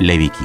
레위기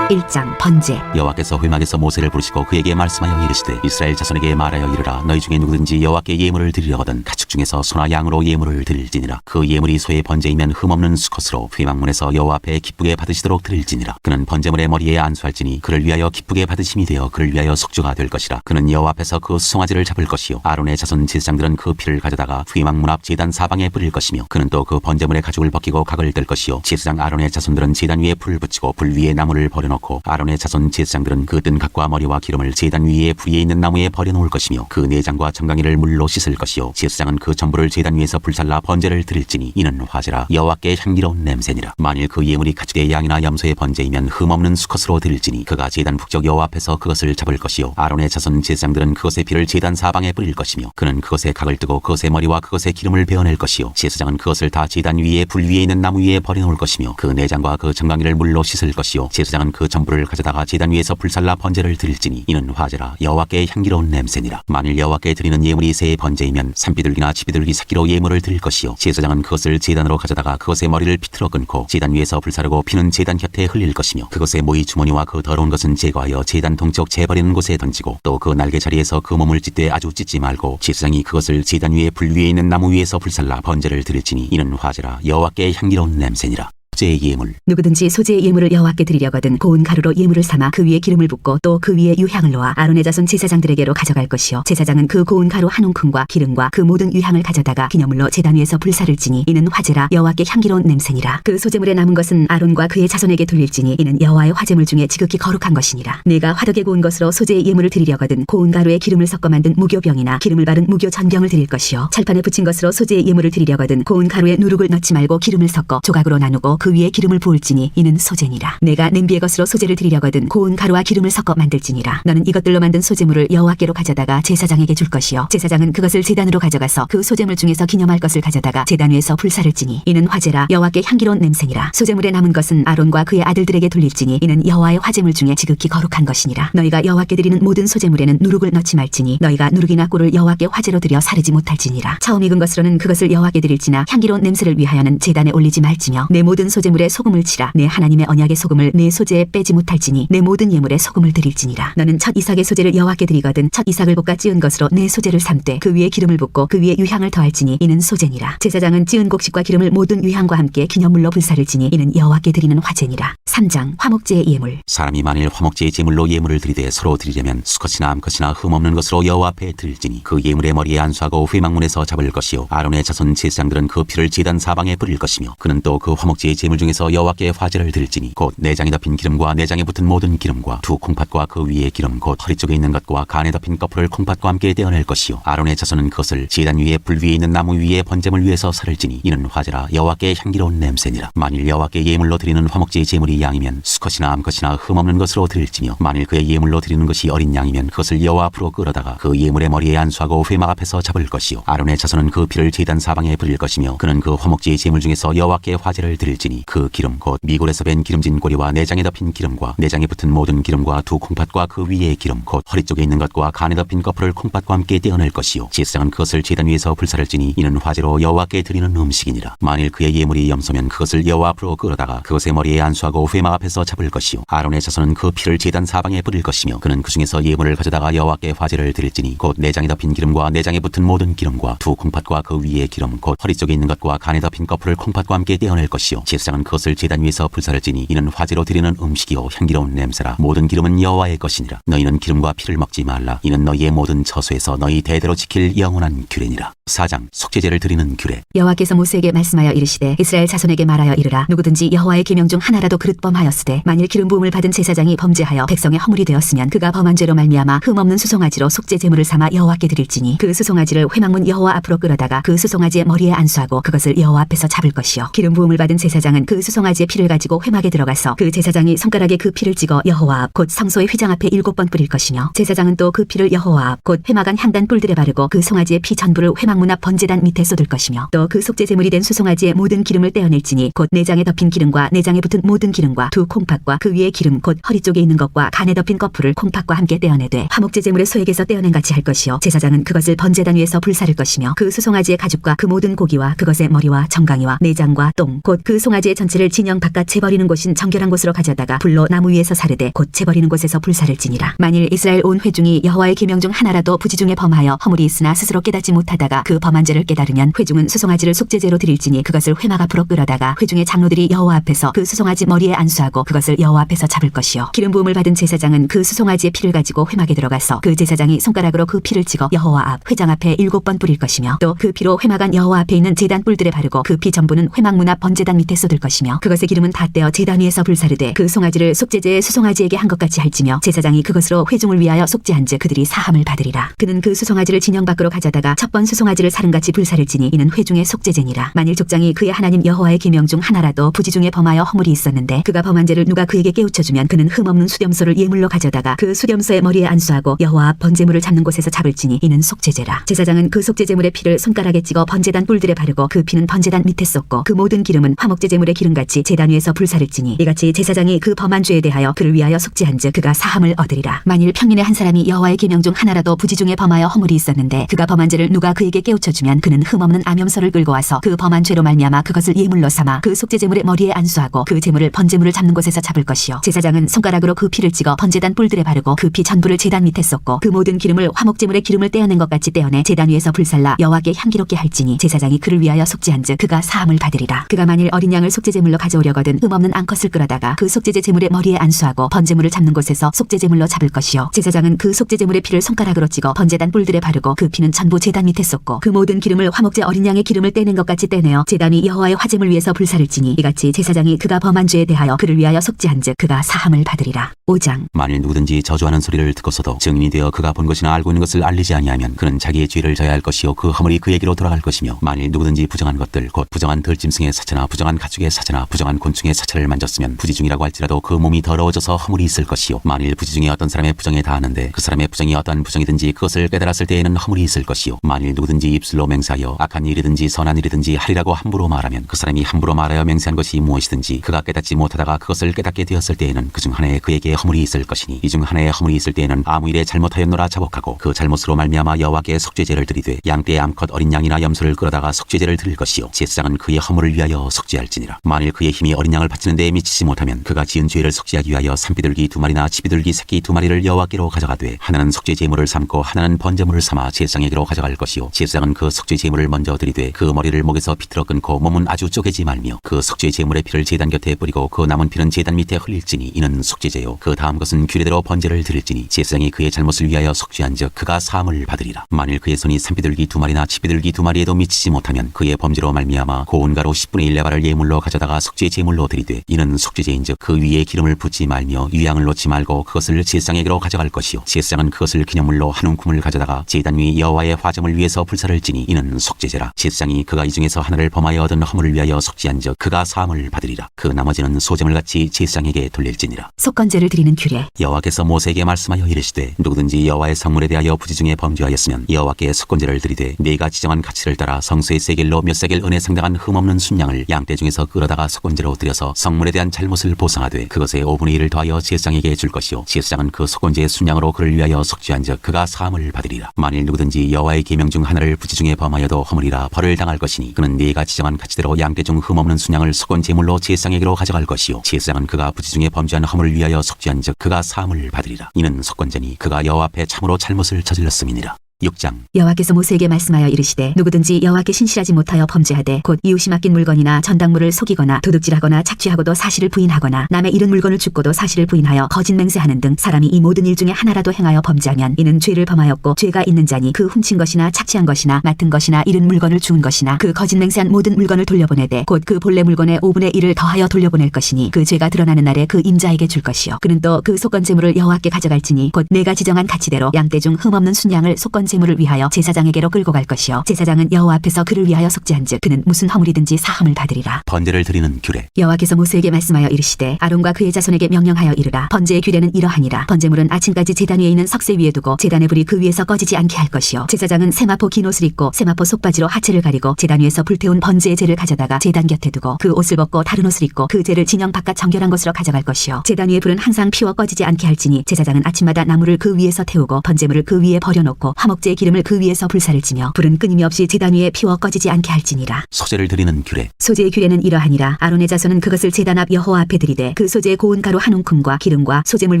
1장 번제. 여호와께서 회막에서 모세를 부르시고 그에게 말씀하여 이르시되 이스라엘 자손에게 말하여 이르라. 너희 중에 누구든지 여호와께 예물을 드리려거든 가축 중에서 소나 양으로 예물을 드릴지니라. 그 예물이 소의 번제이면 흠없는 수컷으로 회막문에서 여호와 앞에 기쁘게 받으시도록 드릴지니라. 그는 번제물의 머리에 안수할지니 그를 위하여 기쁘게 받으심이 되어 그를 위하여 속죄가 될 것이라. 그는 여호와 앞에서 그 수송아지를 잡을 것이요 아론의 자손 제사장들은 그 피를 가져다가 회막문 앞 제단 사방에 뿌릴 것이며 그는 또 그 번제물의 가죽을 벗기고 각을 뗄 것이요 제사장 아론의 자손들은 제단 위에 불을 붙이고 불 위에 나무를 버려놓고 아론의 자손 제사장들은 그 뜬 각과 머리와 기름을 제단 위에 불 위에 있는 나무에 버려놓을 것이며 그 내장과 정강이를 물로 씻을 것이요 제사장은 그 전부를 제단 위에서 불살라 번제를 드릴지니 이는 화제라. 여호와께 향기로운 냄새니라. 만일 그 예물이 가축의 양이나 염소의 번제이면 흠없는 수컷으로 드릴지니 그가 제단 북쪽 여호와 앞에서 그것을 잡을 것이요 아론의 자손 제사장들은 그것의 피를 제단 사방에 뿌릴 것이며 그는 그것의 각을 뜨고 그것의 머리와 그것의 기름을 베어낼 것이요 제사장은 그것을 다 제단 위에 불 위에 있는 나무 위에 버려놓을 것이며 그 내장과 그 정강이를 물로 씻을 것이요 제사장은 그 전부를 가져다가 제단 위에서 불살라 번제를 드릴지니 이는 화제라. 여호와께 향기로운 냄새니라. 만일 여호와께 드리는 예물이 새의 번제이면 산비둘기나 지비둘기 새끼로 예물을 드릴 것이요 제사장은 그것을 제단으로 가져다가 그것의 머리를 비틀어 끊고 제단 위에서 불사르고 피는 제단 곁에 흘릴 것이며 그것의 모이 주머니와 그 더러운 것은 제거하여 제단 동쪽 재버리는 곳에 던지고 또 그 날개 자리에서 그 몸을 찢되 아주 찢지 말고 제사장이 그것을 제단 위에 불 위에 있는 나무 위에서 불살라 번제를 드릴지니 이는 화제라. 여호와께 향기로운 냄새니라. 소재의 예물. 누구든지 소재의 예물을 여호와께 드리려거든 고운 가루로 예물을 삼아 그 위에 기름을 붓고 또 그 위에 유향을 놓아 아론의 자손 제사장들에게로 가져갈 것이요 제사장은 그 고운 가루 한 웅큼과 기름과 그 모든 유향을 가져다가 기념물로 제단 위에서 불사를지니 이는 화제라. 여호와께 향기로운 냄새니라. 그 소재물에 남은 것은 아론과 그의 자손에게 돌릴지니 이는 여호와의 화제물 중에 지극히 거룩한 것이니라. 내가 화덕에 구운 것으로 소재의 예물을 드리려거든 고운 가루에 기름을 섞어 만든 무교병이나 기름을 바른 무교 전병을 드릴 것이요 찰판에 붙인 것으로 소재의 예물을 드리려거든 고운 가루에 누룩을 넣지 말고 기름을 섞어 조각으로 나누고 그 위에 기름을 부을지니 이는 소재니라. 내가 냄비의 것으로 소재를 드리려거든 고운 가루와 기름을 섞어 만들지니라. 너는 이것들로 만든 소재물을 여호와께로 가져다가 제사장에게 줄 것이요 제사장은 그것을 제단으로 가져가서 그 소재물 중에서 기념할 것을 가져다가 제단 위에서 불사를지니 이는 화제라. 여호와께 향기로운 냄새니라. 소재물에 남은 것은 아론과 그의 아들들에게 돌릴지니 이는 여호와의 화제물 중에 지극히 거룩한 것이니라. 너희가 여호와께 드리는 모든 소재물에는 누룩을 넣지 말지니 너희가 누룩이나 꿀을 여호와께 화제로 드려 사르지 못할지니라. 처음 익은 것으로는 그것을 여호와께 드릴지나 향기로운 냄새를 위하여는 제단에 올리지 말지며 내 모든 소재물에 소금을 치라. 내 하나님의 언약의 소금을 내 소재에 빼지 못할지니 내 모든 예물에 소금을 드릴지니라. 너는 첫 이삭의 소재를 여호와께 드리거든 첫 이삭을 볶아 찌은 것으로 내 소재를 삼되 그 위에 기름을 붓고 그 위에 유향을 더할지니 이는 소재니라. 제사장은 찌은 곡식과 기름을 모든 유향과 함께 기념물로 불사를지니 이는 여호와께 드리는 화제니라. 3장 화목제의 예물. 사람이 만일 화목제의 제물로 예물을 드리되 서로 드리려면 수컷이나 암컷이나 흠없는 것으로 여호와 앞에 드릴지니 그 예물의 머리에 안수하고 회막문에서 잡을 것이요 아론의 자손 제사장들은 그 피를 제단 사방에 뿌릴 것이며 그는 또 그 화목제의 제물 중에서 여호와께 화제를 드릴지니 곧 내장에 덮인 기름과 내장에 붙은 모든 기름과 두 콩팥과 그 위에 기름 곧 허리 쪽에 있는 것과 간에 덮인 거풀을 콩팥과 함께 떼어낼 것이요 아론의 자손은 그것을 제단 위에 불 위에 있는 나무 위에 번제물 위에서 사를지니 이는 화제라. 여호와께 향기로운 냄새니라. 만일 여호와께 예물로 드리는 화목제의 제물이 양이면 수컷이나 암컷이나 흠없는 것으로 드릴지며 만일 그의 예물로 드리는 것이 어린 양이면 그것을 여호와 앞으로 끌어다가 그 예물의 머리에 안수하고 회막 앞에서 잡을 것이요 아론의 자손은 그 피를 제단 사방에 뿌릴 것이며 그는 그 화목제의 제물 중에서 여호와께 화제를 드릴지니 그 기름 곧 미골에서 벤 기름진 꼬리와 내장에 덮인 기름과 내장에 붙은 모든 기름과 두 콩팥과 그 위에 기름 곧 허리 쪽에 있는 것과 간에 덮인 거풀을 콩팥과 함께 떼어낼 것이요 제사장은 그것을 제단 위에서 불사를지니 이는 화제로 여호와께 드리는 음식이니라. 만일 그의 예물이 염소면 그것을 여호와 앞으로 끌어다가 그것의 머리에 안수하고 회막 앞에서 잡을 것이요 아론의 자손은 그 피를 제단 사방에 뿌릴 것이며 그는 그 중에서 예물을 가져다가 여호와께 화제를 드릴지니 곧 내장에 덮인 기름과 내장에 붙은 모든 기름과 두 콩팥과 그 위에 기름 곧 허리 쪽에 있는 것과 간에 덮인 거풀을 콩팥과 함께 떼어낼 것이요 제사장은 그것을 제단 위에서 불사를지니 이는 화제로 드리는 음식이요 향기로운 냄새라. 모든 기름은 여호와의 것이니라. 너희는 기름과 피를 먹지 말라. 이는 너희의 모든 처소에서 너희 대대로 지킬 영원한 규례니라. 4장 속죄제를 드리는 규례. 여호와께서 모세에게 말씀하여 이르시되 이스라엘 자손에게 말하여 이르라. 누구든지 여호와의 계명 중 하나라도 그릇범하였으되 만일 기름 부음을 받은 제사장이 범죄하여 백성의 허물이 되었으면 그가 범한 죄로 말미암아 흠없는 수송아지로 속죄 제물을 삼아 여호와께 드릴지니 그 수송아지를 회막문 여호와 앞으로 끌어다가 그 수송아지의 머리에 안수하고 그것을 여호와 앞에서 잡을 것이요 기름 부음을 받은 제사장은 그 수송아지의 피를 가지고 회막에 들어가서 그 제사장이 손가락에 그 피를 찍어 여호와 앞 곧 성소의 휘장 앞에 7번 뿌릴 것이며 제사장은 또 그 피를 여호와 앞 곧 회막 안 향단 뿔들에 바르고 그 송아지의 피 전부를 회막문 앞 번제단 밑에 쏟을 것이며 또 그 속죄 제물이 된 수송아지의 모든 기름을 떼어낼지니 곧 내장에 덮인 기름과 내장에 붙은 모든 기름과 두 콩팥과 그 위에 기름 곧 허리 쪽에 있는 것과 간에 덮인 거풀을 콩팥과 함께 떼어내되 화목제 제물의 소액에서 떼어낸 같이 할 것이요 제사장은 그것을 번제단 위에서 불사를 것이며 그 수송아지의 가죽과 그 모든 고기와 그것의 머리와 정강이와 내장과 똥 곧 그 송아지 수송아지의 전체를 진영 바깥 재버리는 곳인 정결한 곳으로 가져다가 불로 나무 위에서 사르되 곧 재버리는 곳에서 불사를 지니라. 만일 이스라엘 온 회중이 여호와의 계명 중 하나라도 부지중에 범하여 허물이 있으나 스스로 깨닫지 못하다가 그 범한 죄를 깨달으면 회중은 수송아지를 속죄제로 드릴지니 그것을 회막 앞으로 끌어다가 회중의 장로들이 여호와 앞에서 그 수송아지 머리에 안수하고 그것을 여호와 앞에서 잡을 것이요 기름 부음을 받은 제사장은 그 수송아지의 피를 가지고 회막에 들어가서 그 제사장이 손가락으로 그 피를 찍어 여호와 앞 회장 앞에 7번 뿌릴 것이며 또 그 피로 회막 안 여호와 앞에 있는 제단 뿔들에 바르고 그 피 전부는 회막 문 앞 번제단 밑에 쏟을 것이며 그것의 기름은 다 떼어 제단 위에서 불사르되 그 송아지를 속죄제의 수송아지에게 한 것 같이 할지며 제사장이 그것으로 회중을 위하여 속죄한즉 그들이 사함을 받으리라. 그는 그 수송아지를 진영 밖으로 가져다가 첫 번 수송아지를 사름같이 불사를지니 이는 회중의 속죄제니라. 만일 족장이 그의 하나님 여호와의 계명 중 하나라도 부지중에 범하여 허물이 있었는데 그가 범한 죄를 누가 그에게 깨우쳐주면 그는 흠없는 수렴소를 예물로 가져다가 그 수렴소의 머리에 안수하고 여호와 앞 번제물을 잡는 곳에서 잡을지니 이는 속죄제라. 제사장은 그 속죄제물의 피를 손가락에 찍어 번제단 뿔들에 바르고 그 피는 번제단 밑에 쏟고 그 모든 기름은 화목제제물의 기름같이 제단 위에서 불사를지니 이같이 제사장이 그 범한 죄에 대하여 그를 위하여 속죄한즉 그가 사함을 얻으리라. 만일 평민의 한 사람이 여호와의 계명 중 하나라도 부지중에 범하여 허물이 있었는데 그가 범한 죄를 누가 그에게 깨우쳐주면 그는 흠없는 암염소를 끌고 와서 그 범한 죄로 말미암아 그것을 예물로 삼아 그 속죄제물의 머리에 안수하고 그 제물을 번제물을 잡는 곳에서 잡을 것이요 제사장은 손가락으로 그 피를 찍어 번제단 뿔들에 바르고 그 피 전부를 제단 밑에 쏟고 그 모든 기름을 화목제물의 기름을 떼어낸 것 같이 떼어내 제단 위에서 불살라 여호와께 향기롭게 할지니 제사장이 그를 위하여 속죄한즉 그가 사함을 받으리라. 그가 만일 어린 양을 속죄제물로 가져오려거든 흠없는 암컷을 끌어다가 그 속죄제 제물의 머리에 안수하고 번제물을 잡는 곳에서 속죄제물로 잡을 것이요 제사장은 그 속죄제물의 피를 손가락으로 찍어 번제단 뿔들에 바르고 그 피는 전부 제단 밑에 쏟고 그 모든 기름을 화목제 어린 양의 기름을 떼낸 것 같이 떼내어 제단이 여호와의 화제물 위에서 불사를지니 이같이 제사장이 그가 범한 죄에 대하여 그를 위하여 속죄한즉 그가 사함을 받으리라. 5장. 만일 누구든지 저주하는 소리를 듣고서도 증인이 되어 그가 본 것이나 알고 있는 것을 알리지 아니하면 그는 자기의 죄를 져야 할 것이요 그 허물이 그에게로 돌아갈 것이며 만일 누구든지 부정한 것들 곧 부정한 들짐승의 사체나 부정한 가축의 사체나 부정한 곤충의 사체를 만졌으면 부지중이라고 할지라도 그 몸이 더러워져서 허물이 있을 것이요 만일 부지중에 어떤 사람의 부정에 닿았는데 그 사람의 부정이 어떠한 부정이든지 그것을 깨달았을 때에는 허물이 있을 것이요 만일 누구든지 입술로 맹세하여 악한 일이든지 선한 일이든지 하리라고 함부로 말하면 그 사람이 함부로 말하여 맹세한 것이 무엇이든지 그가 깨닫지 못하다가 그것을 깨닫게 되었을 때에는 그 중 하나에 그에게 허물이 있을 것이니 이 중 하나에 허물이 있을 때에는 아무 일에 잘못하였노라 자복하고 그 잘못으로 말미암아 여호와께 속죄제를 드리되 양떼의 암컷 어린 양이나 염소를 끌어다가 속죄제를 드릴 것이요 제사장은 그의 허물을 위하여 속죄할지니라. 만일 그의 힘이 어린 양을 바치는 데에 미치지 못하면 그가 지은 죄를 속죄하기 위하여 산비둘기 2마리나 치비둘기 새끼 2마리를 여호와께로 가져가되 하나는 속죄제물을 삼고 하나는 번제물을 삼아 제사장에게로 가져갈 것이요 제사장은 그 속죄제물을 먼저 드리되 그 머리를 목에서 비틀어 끊고 몸은 아주 쪼개지 말며 그 속죄제물의 피를 제단 곁에 뿌리고 그 남은 피는 제단 밑에 흘릴지니 이는 속죄제요 그 다음 것은 규례대로 번제를 드릴지니 제사장이 그의 잘못을 위하여 속죄한즉 그가 사함을 받으리라. 만일 그의 손이 산비둘기 2마리나 치비둘기 2마리에도 미치지 못하면 그의 범죄로 말미암아 고운 가루 10분의 1레바를 예물로 가져다가 속죄제물로 드리되 이는 속죄제인즉 그 위에 기름을 붓지 말며 유향을 놓지 말고 그것을 제사장에게로 가져갈 것이요 제사장은 그것을 기념물로 한 움큼을 가져다가 제단 위 여호와의 화제물 위에서 불사를 지니 이는 속죄제라. 제사장이 그가 이 중에서 하나를 범하여 얻은 허물을 위하여 속죄한즉 그가 사함을 받으리라. 그 나머지는 소제물같이 제사장에게 돌릴지니라. 속건제를 드리는 규례. 여호와께서 모세에게 말씀하여 이르시되 누구든지 여호와의 성물에 대하여 부지중에 범죄하였으면 여호와께 속건제를 드리되 네가 지정한 가치를 따라 성수의 세겔로 몇 세겔 은에 상당한 흠없는 순양을 양떼 중에서 끌어다가 속건제로 드려서 성물에 대한 잘못을 보상하되 그것의 5분의 1을 더하여 제사장에게 줄 것이요 제사장은 그 속건제의 순양으로 그를 위하여 속죄한즉 그가 사함을 받으리라. 만일 누구든지 여호와의 계명 중 하나를 부지중에 범하여도 허물이라 벌을 당할 것이니 그는 네가 지정한 가치대로 양떼 중 흠없는 순양을 속건 제물로 제사장에게로 가져갈 것이요 제사장은 그가 부지중에 범죄한 허물을 위하여 속죄한즉 그가 사함을 받으리라. 이는 속건제니 그가 여호와 앞에 참으로 잘못을 저질렀음이니라. 6장. 여호와께서 모세에게 말씀하여 이르시되 누구든지 여호와께 신실하지 못하여 범죄하되 곧 이웃이 맡긴 물건이나 전당물을 속이거나 도둑질하거나 착취하고도 사실을 부인하거나 남의 잃은 물건을 줍고도 사실을 부인하여 거짓 맹세하는 등 사람이 이 모든 일 중에 하나라도 행하여 범죄하면 이는 죄를 범하였고 죄가 있는 자니 그 훔친 것이나 착취한 것이나 맡은 것이나 잃은 물건을 주운 것이나 그 거짓 맹세한 모든 물건을 돌려보내되 곧 그 본래 물건의 5분의 1을 더하여 돌려보낼 것이니 그 죄가 드러나는 날에 그 임자에게 줄 것이요 그는 또 그 속건제물을 여호와께 가져갈지니 곧 내가 지정한 가치대로 양떼 중 흠없는 순양을 속건제물을 위하여 제사장에게로 끌고 갈 것이요 제사장은 여호와 앞에서 그를 위하여 속죄한즉 그는 무슨 허물이든지 사함을 받으리라. 번제를 드리는 규례. 여호와께서 모세에게 말씀하여 이르시되 아론과 그의 자손에게 명령하여 이르라. 번제의 규례는 이러하니라. 번제물은 아침까지 제단 위에 있는 석쇠 위에 두고 제단의 불이 그 위에서 꺼지지 않게 할 것이요 제사장은 세마포 긴 옷을 입고 세마포 속바지로 하체를 가리고 제단 위에서 불태운 번제의 재를 가져다가 제단 곁에 두고 그 옷을 벗고 다른 옷을 입고 그 재를 진영 바깥 정결한 곳으로 가져갈 것이요 제단 위의 불은 항상 피워 꺼지지 않게 할지니 제사장은 아침마다 나무를 그 위에서 태우고 번제물을 그 위에 버려놓고 화목 화목제의 기름을 그 위에서 불사를 지며 불은 끊임없이 제단 위에 피워 꺼지지 않게 할지니라. 소제를 드리는 규례. 소제의 규례는 이러하니라. 아론의 자손은 그것을 제단 앞 여호와 앞에 드리되 그 소제의 고운 가루 한 움큼과 기름과 소제물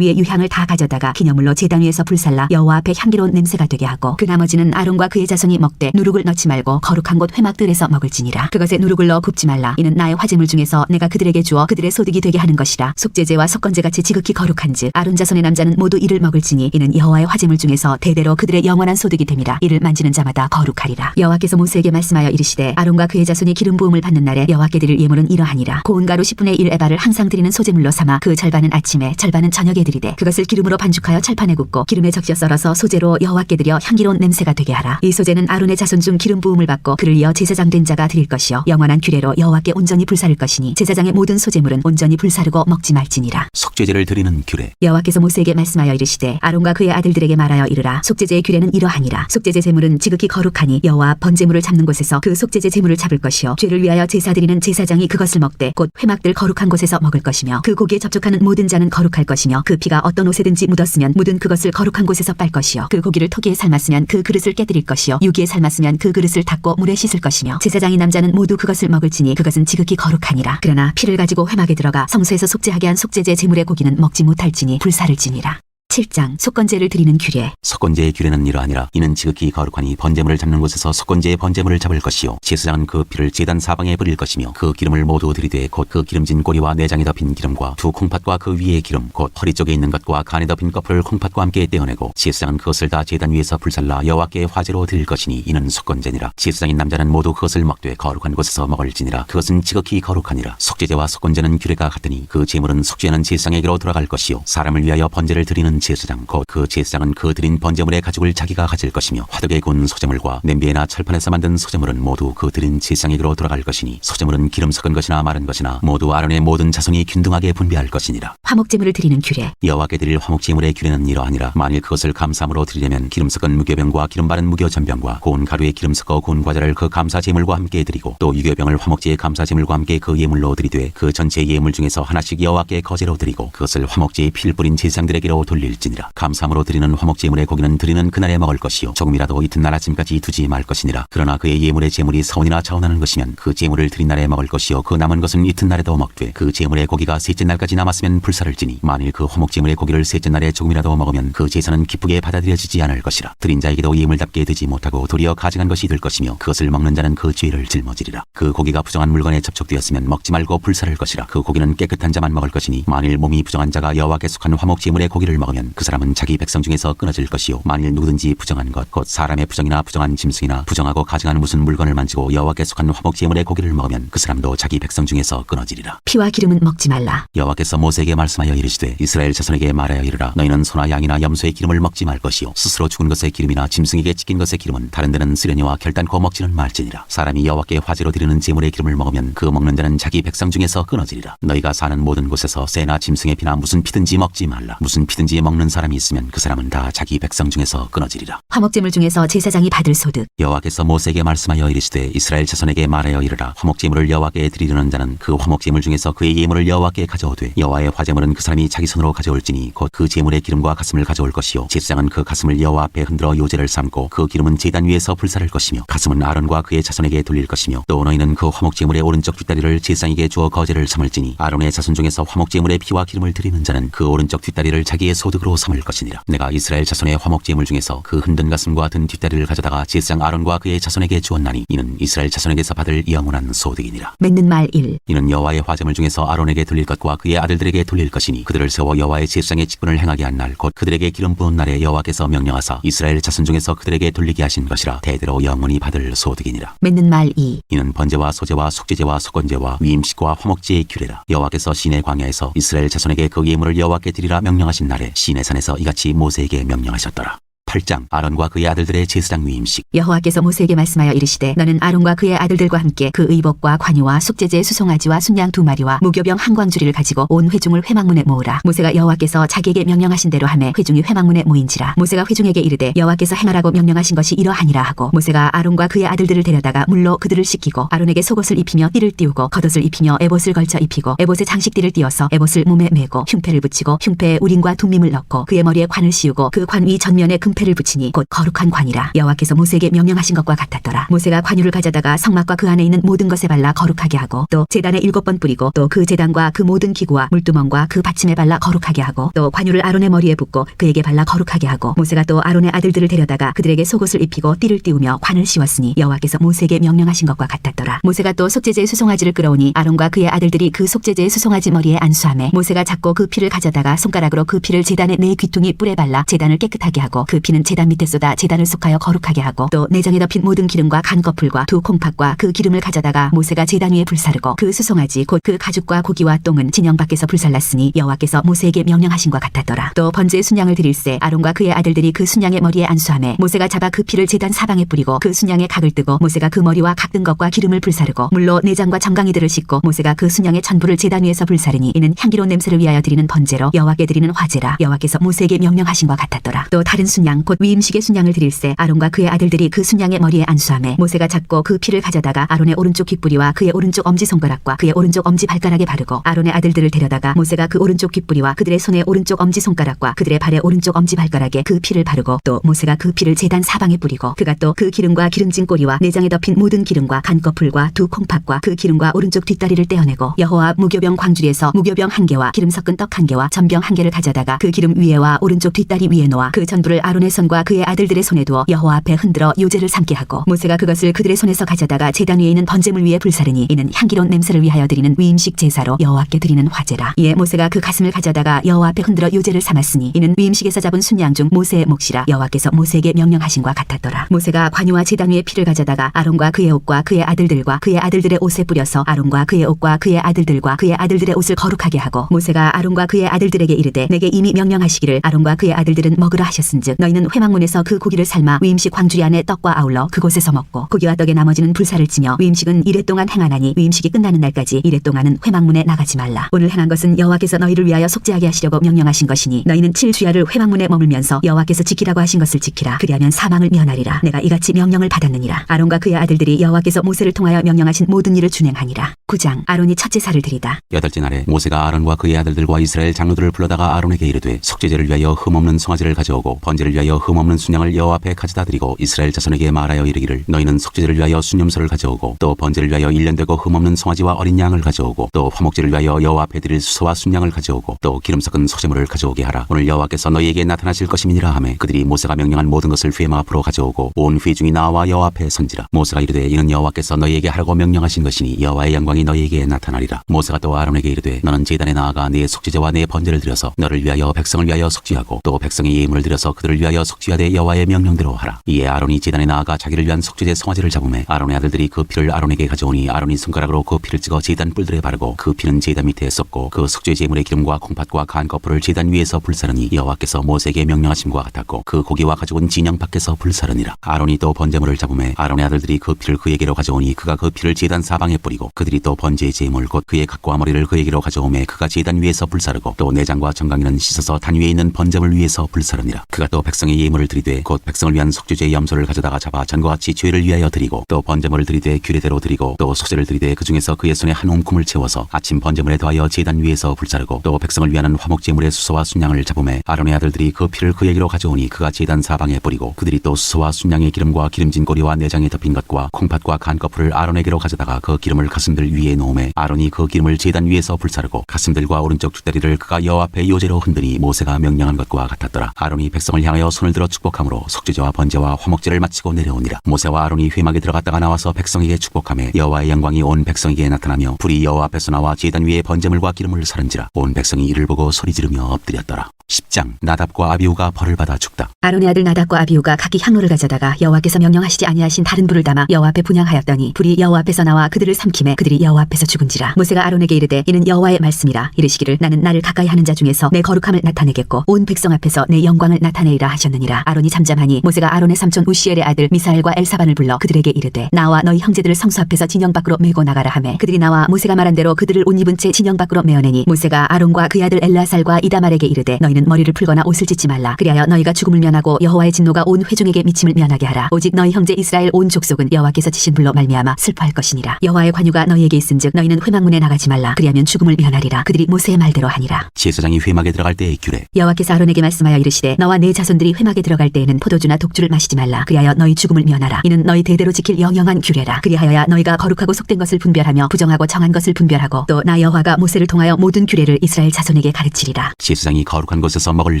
위에 유향을 다 가져다가 기념물로 제단 위에서 불살라 여호와 앞에 향기로운 냄새가 되게 하고 그 나머지는 아론과 그의 자손이 먹되 누룩을 넣지 말고 거룩한 곳 회막들에서 먹을지니라. 그것에 누룩을 넣어 굽지 말라. 이는 나의 화제물 중에서 내가 그들에게 주어 그들의 소득이 되게 하는 것이라. 속죄제와 속건제같이 지극히 거룩한즉 아론 자손의 남자는 모두 이를 먹을지니 이는 여호와의 화제물 중에서 대대로 그들의 영원한 소득이 됨이라. 이를 만지는 자마다 거룩하리라. 여호와께서 모세에게 말씀하여 이르시되 아론과 그의 자손이 기름 부음을 받는 날에 여호와께 드릴 예물은 이러하니라. 고운 가루 10분의 1 에바를 항상 드리는 소제물로 삼아 그 절반은 아침에 절반은 저녁에 드리되 그것을 기름으로 반죽하여 철판에 굽고 기름에 적셔 썰어서 소제로 여호와께 드려 향기로운 냄새가 되게 하라. 이 소제는 아론의 자손 중 기름 부음을 받고 그를 이어 제사장 된 자가 드릴 것이요 영원한 규례로 여호와께 온전히 불사를 것이니 제사장의 모든 소제물은 온전히 불사르고 먹지 말지니라. 속죄제를 드리는 규례. 여호와께서 모세에게 말씀하여 이르시되 아론과 그의 아들들에게 말하여 이르라. 속죄제의 규례는 이러하니라. 속죄제 제물은 지극히 거룩하니 여호와 번제물을 잡는 곳에서 그 속죄제 제물을 잡을 것이요 죄를 위하여 제사 드리는 제사장이 그것을 먹되 곧 회막들 거룩한 곳에서 먹을 것이며 그 고기에 접촉하는 모든 자는 거룩할 것이며 그 피가 어떤 옷에든지 묻었으면 묻은 그것을 거룩한 곳에서 빨 것이요 그 고기를 토기에 삶았으면 그 그릇을 깨뜨릴 것이요 유기에 삶았으면 그 그릇을 닦고 물에 씻을 것이며 제사장이 남자는 모두 그것을 먹을지니 그것은 지극히 거룩하니라. 그러나 피를 가지고 회막에 들어가 성소에서 속죄하게 한 속죄제 제물의 고기는 먹지 못할지니 불사를 지니라. 7장 속건제를 드리는 규례. 속건제의 규례는 이러하니라. 이는 지극히 거룩하니 번제물을 잡는 곳에서 속건제의 번제물을 잡을 것이요 제사장은 그 피를 제단 사방에 뿌릴 것이며 그 기름을 모두 들이되 곧 그 기름진 꼬리와 내장에 덮인 기름과 두 콩팥과 그 위에 기름 곧 허리 쪽에 있는 것과 간에 덮인 껍을 콩팥과 함께 떼어내고 제사장은 그것을 다 제단 위에서 불살라 여호와께 화제로 드릴 것이니 이는 속건제니라. 제사장인 남자는 모두 그것을 먹되 거룩한 곳에서 먹을지니라. 그것은 지극히 거룩하니라. 속죄제와 속건제는 규례가 같으니 그 제물은 속죄하는 제사장에게로 돌아갈 것이요 사람을 위하여 번제를 드리는 제사장 곧 그 제사장은 그 드린 번제물의 가죽을 자기가 가질 것이며 화덕에 구운 소제물과 냄비에나 철판에서 만든 소제물은 모두 그 드린 제사장에게로 돌아갈 것이니 소제물은 기름 섞은 것이나 마른 것이나 모두 아론의 모든 자손이 균등하게 분배할 것이니라. 화목제물을 드리는 규례. 여호와께 드릴 화목제물의 규례는 이러하니라. 만일 그것을 감사함으로 드리려면 기름 섞은 무교병과 기름 바른 무교전병과 고운 가루에 기름 섞어 구운 과자를 그 감사제물과 함께 드리고 또 유교병을 화목제의 감사제물과 함께 그 예물로 드리되 그 전체 예물 중에서 하나씩 여호와께 거제로 드리고 그것을 화목제의 피를 뿌린 제사장들에게로 돌릴지니라. 감사함으로 드리는 화목제물의 고기는 드리는 그날에 먹을 것이요 조금이라도 이튿날 아침까지 두지 말 것이니라. 그러나 그의 예물의 제물이 서운이나 자원하는 것이면 그 제물을 드린 날에 먹을 것이요 그 남은 것은 이튿날에도 먹되 그 제물의 고기가 셋째 날까지 남았으면 불사를 지니 만일 그 화목제물의 고기를 셋째 날에 조금이라도 먹으면 그 제사는 기쁘게 받아들여지지 않을 것이라. 드린 자에게도 예물답게 되지 못하고 도리어 가증한 것이 될 것이며 그것을 먹는 자는 그 죄를 짊어지리라. 그 고기가 부정한 물건에 접촉되었으면 먹지 말고 불사를 것이라. 그 고기는 깨끗한 자만 먹을 것이니 만일 몸이 부정한 자가 여호와께 속한 화목제물의 고기를 먹으면 그 사람은 자기 백성 중에서 끊어질 것이요 만일 누구든지 부정한 것 곧 사람의 부정이나 부정한 짐승이나 부정하고 가증한 무슨 물건을 만지고 여호와께 속한 화목제물의 고기를 먹으면 그 사람도 자기 백성 중에서 끊어지리라. 피와 기름은 먹지 말라. 여호와께서 모세에게 말씀하여 이르시되 이스라엘 자손에게 말하여 이르라. 너희는 소나 양이나 염소의 기름을 먹지 말 것이요 스스로 죽은 것의 기름이나 짐승에게 찢긴 것의 기름은 다른 데는 쓰려니와 결단코 먹지는 말지니라. 사람이 여호와께 화제로 드리는 제물의 기름을 먹으면 그 먹는 자는 자기 백성 중에서 끊어지리라. 너희가 사는 모든 곳에서 새나 짐승의 피나 무슨 피든지 먹지 말라. 무슨 피든지 먹는 사람이 있으면 그 사람은 다 자기 백성 중에서 끊어지리라. 화목제물 중에서 제사장이 받을 소득. 여호와께서 모세에게 말씀하여 이르시되 이스라엘 자손에게 말하여 이르라. 화목제물을 여호와께 드리려는 자는 그 화목제물 중에서 그의 예물을 여호와께 가져오되 여호와의 화제물은 그 사람이 자기 손으로 가져올지니 곧 그 제물의 기름과 가슴을 가져올 것이요 제사장은 그 가슴을 여호와 앞에 흔들어 요제를 삼고 그 기름은 제단 위에서 불사를 것이며 가슴은 아론과 그의 자손에게 돌릴 것이며 또 너희는 그 화목제물의 오른쪽 뒷다리를 제사장에게 주어 거제를 삼을지니 아론의 자손 중에서 화목제물의 피와 기름을 드리는 자는 그 오른쪽 뒷다리를 자기의 소득으로 삼을 것이니라. 내가 이스라엘 자손의 화목제물 중에서 그 흔든 가슴과 든 뒷다리를 가져다가 제사장 아론과 그의 자손에게 주었나니 이는 이스라엘 자손에게서 받을 영원한 소득이니라. 맺는 말 1. 이는 여호와의 화제물 중에서 아론에게 돌릴 것과 그의 아들들에게 돌릴 것이니 그들을 세워 여호와의 제사장의 직분을 행하게 한 날 곧 그들에게 기름 부은 날에 여호와께서 명령하사 이스라엘 자손 중에서 그들에게 돌리게 하신 것이라. 대대로 영원히 받을 소득이니라. 맺는 말 2. 이는 번제와 소제와 속죄제와 속건제와 위임식과 화목제의 규례라. 여호와께서 시내 광야에서 이스라엘 자손에게 그 예물을 여호와께 드리라 명령하신 날에 시내 산에서 이같이 모세에게 명령하셨더라. 8장 아론과 그의 아들들의 제사장 위임식. 여호와께서 모세에게 말씀하여 이르시되 너는 아론과 그의 아들들과 함께 그 의복과 관유와 속죄제 수송아지와 순양 2마리와 무교병 한 광주리를 가지고 온 회중을 회막문에 모으라. 모세가 여호와께서 자기에게 명령하신 대로 하매 회중이 회막문에 모인지라. 모세가 회중에게 이르되 여호와께서 행하라고 명령하신 것이 이러하니라 하고 모세가 아론과 그의 아들들을 데려다가 물로 그들을 씻기고 아론에게 속옷을 입히며 띠를 띄우고 겉옷을 입히며 에봇을 걸쳐 입히고 에봇에 장식띠를 띄어서 에봇을 몸에 메고 흉패를 붙이고 흉패에 우림과 둠밈을 넣고 그의 머리에 관을 씌우고 그 관 위 전면에 금패 앞에를 붙이니 곧 거룩한 관이라. 여호와께서 모세에게 명령하신 것과 같았더라. 모세가 관유를 가져다가 성막과 그 안에 있는 모든 것에 발라 거룩하게 하고 또 제단에 7번 뿌리고 또 그 제단과 그 모든 기구와 물두멍과 그 받침에 발라 거룩하게 하고 또 관유를 아론의 머리에 붓고 그에게 발라 거룩하게 하고 모세가 또 아론의 아들들을 데려다가 그들에게 속옷을 입히고 띠를 띄우며 관을 씌웠으니 여호와께서 모세에게 명령하신 것과 같았더라. 모세가 또 속죄제의 수송아지를 끌어오니 아론과 그의 아들들이 그 속죄제의 수송아지 머리에 안수하매 모세가 잡고 그 피를 가져다가 손가락으로 그 피를 제단의 네 귀퉁이 뿔에 발라 제단을 깨끗하게 하고 그 피는 제단 밑에 쏟아 제단을 속하여 거룩하게 하고 또 내장에 덮인 모든 기름과 간 거풀과 두 콩팥과 그 기름을 가져다가 모세가 제단 위에 불사르고 그 수송아지 곧 그 가죽과 고기와 똥은 진영 밖에서 불살랐으니 여호와께서 모세에게 명령하신 것 같았더라. 또 번제의 순양을 드릴새 아론과 그의 아들들이 그 순양의 머리에 안수하매 모세가 잡아 그 피를 제단 사방에 뿌리고 그 순양의 각을 뜨고 모세가 그 머리와 각 든 것과 기름을 불사르고 물로 내장과 정강이들을 씻고 모세가 그 순양의 전부를 제단 위에서 불사르니 이는 향기로운 냄새를 위하여 드리는 번제로 여호와께 드리는 화제라. 여호와께서 모세에게 명령하신 것 같았더라. 또 다른 순양 곧 위임식의 순양을 드릴새 아론과 그의 아들들이 그 순양의 머리에 안수하매 모세가 잡고 그 피를 가져다가 아론의 오른쪽 귓뿌리와 그의 오른쪽 엄지손가락과 그의 오른쪽 엄지발가락에 바르고 아론의 아들들을 데려다가 모세가 그 오른쪽 귓뿌리와 그들의 손의 오른쪽 엄지손가락과 그들의 발의 오른쪽 엄지발가락에 그 피를 바르고 또 모세가 그 피를 제단 사방에 뿌리고 그가 또 그 기름과 기름진 꼬리와 내장에 덮인 모든 기름과 간거풀과 두 콩팥과 그 기름과 오른쪽 뒷다리를 떼어내고 여호와 무교병 광주리에서 무교병 1개와 기름 섞은 떡 1개와 전병 1개를 가져다가 그 기름 위에와 오른쪽 뒷다리 위에 놓아 그 전부를 아론의 손과 그의 아들들의 손에 두어 여호와 앞에 흔들어 요제를 삼게 하고 모세가 그것을 그들의 손에서 가져다가 제단 위에 있는 번제물 위에 불사르니 이는 향기로운 냄새를 위하여 드리는 위임식 제사로 여호와께 드리는 화제라. 이에 모세가 그 가슴을 가져다가 여호와 앞에 흔들어 요제를 삼았으니 이는 위임식에서 잡은 순양 중 모세의 몫이라. 여호와께서 모세에게 명령하신과 같았더라. 모세가 관유와 제단 위에 피를 가져다가 아론과 그의 옷과 그의 아들들과 그의 아들들의 옷에 뿌려서 아론과 그의 옷과 그의 아들들과 그의 아들들의 옷을 거룩하게 하고 모세가 아론과 그의 아들들에게 이르되 내게 이미 명령하시기를 아론과 그의 아들들은 먹으라 하셨은즉 너희는 회막문에서 그 고기를 삶아 위임식 광주리 안에 떡과 아울러 그곳에서 먹고 고기와 떡의 나머지는 불사를 지며 위임식은 이레 동안 행하나니 위임식이 끝나는 날까지 이레 동안은 회막문에 나가지 말라. 오늘 행한 것은 여호와께서 너희를 위하여 속죄하게 하시려고 명령하신 것이니 너희는 7주야를 회막문에 머물면서 여호와께서 지키라고 하신 것을 지키라. 그리하면 사망을 면하리라. 내가 이같이 명령을 받았느니라. 아론과 그의 아들들이 여호와께서 모세를 통하여 명령하신 모든 일을 준행하니라. 9장 아론이 첫 제사를 드리다. 8째 날에 모세가 아론과 그의 아들들과 이스라엘 장로들을 불러다가 아론에게 이르되 속죄제를 위하여 흠없는 송아지를 가져오고 번제를 위하여 흠없는 순양을 여호와 앞에 가져다 드리고 이스라엘 자손에게 말하여 이르기를 너희는 속죄제를 위하여 순염소를 가져오고 또 번제를 위하여 1년 되고 흠없는 송아지와 어린 양을 가져오고 또 화목제를 위하여 여호와 앞에 드릴 수소와 순양을 가져오고 또 기름 섞은 소제물을 가져오게 하라. 오늘 여호와께서 너희에게 나타나실 것임이니라 하매 그들이 모세가 명령한 모든 것을 회막 앞으로 가져오고 온 회중이 나와 여호와 앞에 선지라. 모세가 이르되 이는 여호와께서 너희에게 하라고 명령하신 것이니 여호와의 영광이 너희에게 나타나리라. 모세가 또 아론에게 이르되 너는 제단에 나아가 네 속죄제와 네 번제를 드려서 너를 위하여 백성을 위하여 속죄하고 또 백성의 예물을 드려서 그들을 위하여 속죄하되 여호와의 명령대로 하라. 이에 아론이 제단에 나아가 자기를 위한 속죄제 송아지를 잡으매 아론의 아들들이 그 피를 아론에게 가져오니 아론이 손가락으로 그 피를 찍어 제단 뿔들에 바르고 그 피는 제단 밑에 쏟고 그 속죄 제물의 기름과 콩팥과 간 거풀을 제단 위에서 불사르니 여호와께서 모세에게 명령하심과 같았고 그 고기와 가죽은 진영 밖에서 불사르니라. 아론이 또 번제물을 잡으매 아론의 아들들이 그 피를 그에게로 가져오니 그가 그 피를 제단 사방에 뿌리고 그들이 또 번제의 제물 곧 그의 각과 머리를 그에게로 가져오매 그가 제단 위에서 불사르고 또 내장과 정강이는 씻어서 단 위에 있는 번제물 위에서 불사르니라. 그가 또 백성의 예물을 드리되 곧 백성을 위한 속죄제 염소를 가져다가 잡아 전과 같이 죄를 위하여 드리고 또 번제물을 드리되 규례대로 드리고 또 속죄를 드리되 그 중에서 그의 손에 한 움큼을 채워서 아침 번제물에 더하여 제단 위에서 불사르고 또 백성을 위하는 화목제물의 수소와 순양을 잡으매 아론의 아들들이 그 피를 그에게로 가져오니 그가 제단 사방에 뿌리고 그들이 또 수소와 순양의 기름과 기름진 꼬리와 내장에 덮인 것과 콩팥과 간 거풀을 아론에게로 가져다가 그 기름을 가슴들 위에 놓으매 아론이 그 기름을 제단 위에서 불사르고 가슴들과 오른쪽 뒷다리를 그가 여호와 앞에 요제로 흔드니 모세가 명령한 것과 같았더라. 아론이 백성을 향하여 손을 들어 축복함으로 속죄제와 번제와 화목제를 마치고 내려오니라. 모세와 아론이 회막에 들어갔다가 나와서 백성에게 축복하며 여호와의 영광이 온 백성에게 나타나며 불이 여호와 앞에서 나와 제단 위에 번제물과 기름을 사른지라. 온 백성이 이를 보고 소리 지르며 엎드렸더라. 10장 나답과 아비후가 벌을 받아 죽다. 아론의 아들 나답과 아비후가 각기 향로를 가져다가 여호와께서 명령하시지 아니하신 다른 불을 담아 여호와 앞에 분향하였더니 불이 여호와 앞에서 나와 그들을 삼키매 그들이 여호와 앞에서 죽은지라. 모세가 아론에게 이르되 이는 여호와의 말씀이라. 이르시기를 나는 나를 가까이 하는 자 중에서 내 거룩함을 나타내겠고 온 백성 앞에서 내 영광을 나타내리라 하셨느니라. 아론이 잠잠하니 모세가 아론의 삼촌 우시엘의 아들 미사엘과 엘사반을 불러 그들에게 이르되 나와 너희 형제들을 성소 앞에서 진영 밖으로 메고 나가라 하매 그들이 나와 모세가 말한 대로 그들을 옷 입은 채 진영 밖으로 메어내니 모세가 아론과 그의 아들 엘라살과 이다말에게 이르되 너희는 너희는 머리를 풀거나 옷을 찢지 말라. 그리하여 너희가 죽음을 면하고 여호와의 진노가 온 회중에게 미침을 면하게 하라. 오직 너희 형제 이스라엘 온 족속은 여호와께서 치신 불로 말미암아 슬퍼할 것이니라. 여호와의 관유가 너희에게 있은즉 너희는 회막문에 나가지 말라. 그리하면 죽음을 면하리라. 그들이 모세의 말대로 하니라. 제사장이 회막에 들어갈 때의 규례. 여호와께서 아론에게 말씀하여 이르시되 너와 네 자손들이 회막에 들어갈 때에는 포도주나 독주를 마시지 말라. 그리하여 너희 죽음을 면하라. 이는 너희 대대로 지킬 영영한 규례라. 그리하여야 너희가 거룩하고 속된 것을 분별하며 부정하고 정한 것을 분별하고 또 나 여호와가 모세를 통하여 모든 규례를 이스라엘 자손에게 가르치리라. 제사장이 거룩한 곳에서 먹을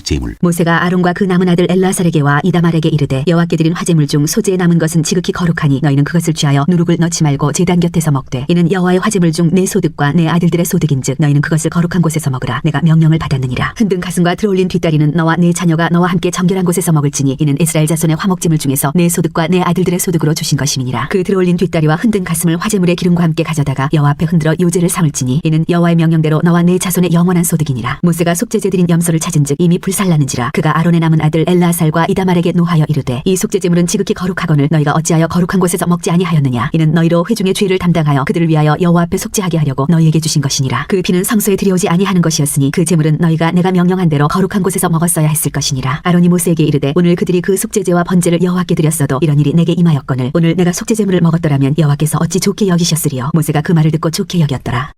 제물. 모세가 아론과 그 남은 아들 엘라살에게와 이다말에게 이르되 여호와께 드린 화제물 중 소재에 남은 것은 지극히 거룩하니 너희는 그것을 취하여 누룩을 넣지 말고 제단 곁에서 먹되 이는 여호와의 화제물 중 내 소득과 내 아들들의 소득인즉 너희는 그것을 거룩한 곳에서 먹으라. 내가 명령을 받았느니라. 흔든 가슴과 들어올린 뒷다리는 너와 네 자녀가 너와 함께 정결한 곳에서 먹을지니 이는 이스라엘 자손의 화목제물 중에서 내 소득과 내 아들들의 소득으로 주신 것임이니라. 그 들어올린 뒷다리와 흔든 가슴을 화제물의 기름과 함께 가져다가 여호와 앞에 흔들어 요제를 삼을지니 이는 여호와의 명령대로 너와 네 자손의 영원한 소득이니라. 모세가 속죄제 드린 염소를 찾은즉 이미 불살랐는지라. 그가 아론의 남은 아들 엘라살과 이다말에게 노하여 이르되 이 속죄제물은 지극히 거룩하거늘 너희가 어찌하여 거룩한 곳에서 먹지 아니하였느냐. 이는 너희로 회중의 죄를 담당하여 그들을 위하여 여호와 앞에 속죄하게 하려고 너희에게 주신 것이니라. 그 피는 성소에 들여오지 아니하는 것이었으니 그 제물은 너희가 내가 명령한 대로 거룩한 곳에서 먹었어야 했을 것이니라. 아론이 모세에게 이르되 오늘 그들이 그 속죄제와 번제를 여호와께 드렸어도 이런 일이 내게 임하였거늘 오늘 내가 속죄제물을 먹었더라면 여호와께서 어찌 좋게 여기셨으리요. 모세가 그 말을 듣고 좋게 여겼더라.